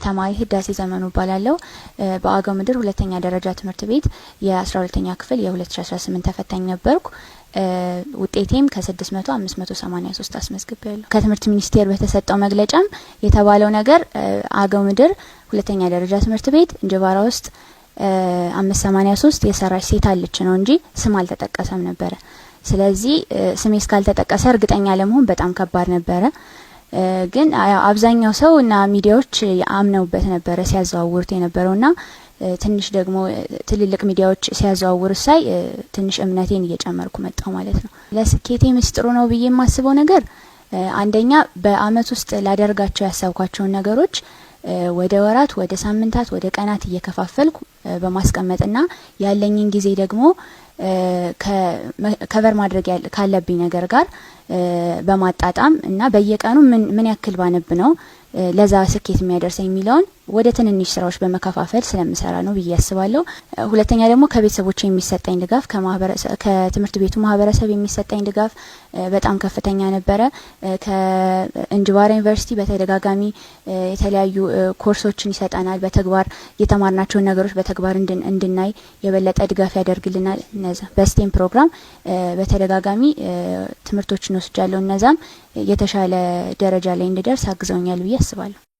ተማሪ ህዳሴ ዘመኑ ባላለው በአገው ምድር ሁለተኛ ደረጃ ትምህርት ቤት የ12ኛ ክፍል የ2018 ተፈታኝ ነበርኩ። ውጤቴም ከ600 583 አስመዝግቤያለሁ። ከትምህርት ሚኒስቴር በተሰጠው መግለጫም የተባለው ነገር አገው ምድር ሁለተኛ ደረጃ ትምህርት ቤት እንጅባራ ውስጥ 583 የሰራች ሴት አለች ነው እንጂ ስም አልተጠቀሰም ነበረ። ስለዚህ ስሜ እስካልተጠቀሰ እርግጠኛ ለመሆን በጣም ከባድ ነበረ። ግን አብዛኛው ሰው እና ሚዲያዎች አምነውበት ነበረ ሲያዘዋውሩት የነበረውና ትንሽ ደግሞ ትልልቅ ሚዲያዎች ሲያዘዋውሩ ሳይ ትንሽ እምነቴን እየጨመርኩ መጣው ማለት ነው። ለስኬቴ ምስጥሩ ነው ብዬ የማስበው ነገር አንደኛ በአመት ውስጥ ላደርጋቸው ያሰብኳቸው ነገሮች ወደ ወራት፣ ወደ ሳምንታት፣ ወደ ቀናት እየከፋፈልኩ በማስቀመጥና ያለኝን ጊዜ ደግሞ ከቨር ማድረግ ካለብኝ ነገር ጋር በማጣጣም እና በየቀኑ ምን ያክል ባነብ ነው ለዛ ስኬት የሚያደርሰኝ የሚለውን ወደ ትንንሽ ስራዎች በመከፋፈል ስለምሰራ ነው ብዬ አስባለሁ። ሁለተኛ ደግሞ ከቤተሰቦች የሚሰጠኝ ድጋፍ ከትምህርት ቤቱ ማህበረሰብ የሚሰጠኝ ድጋፍ በጣም ከፍተኛ ነበረ። ከእንጅባራ ዩኒቨርሲቲ በተደጋጋሚ የተለያዩ ኮርሶችን ይሰጣናል። በተግባር የተማርናቸውን ነገሮች በተግባር እንድናይ የበለጠ ድጋፍ ያደርግልናል። እነዛ በስቴም ፕሮግራም በተደጋጋሚ ትምህርቶችን ወስጃለሁ። እነዛም የተሻለ ደረጃ ላይ እንድደርስ አግዘውኛል ብዬ አስባለሁ።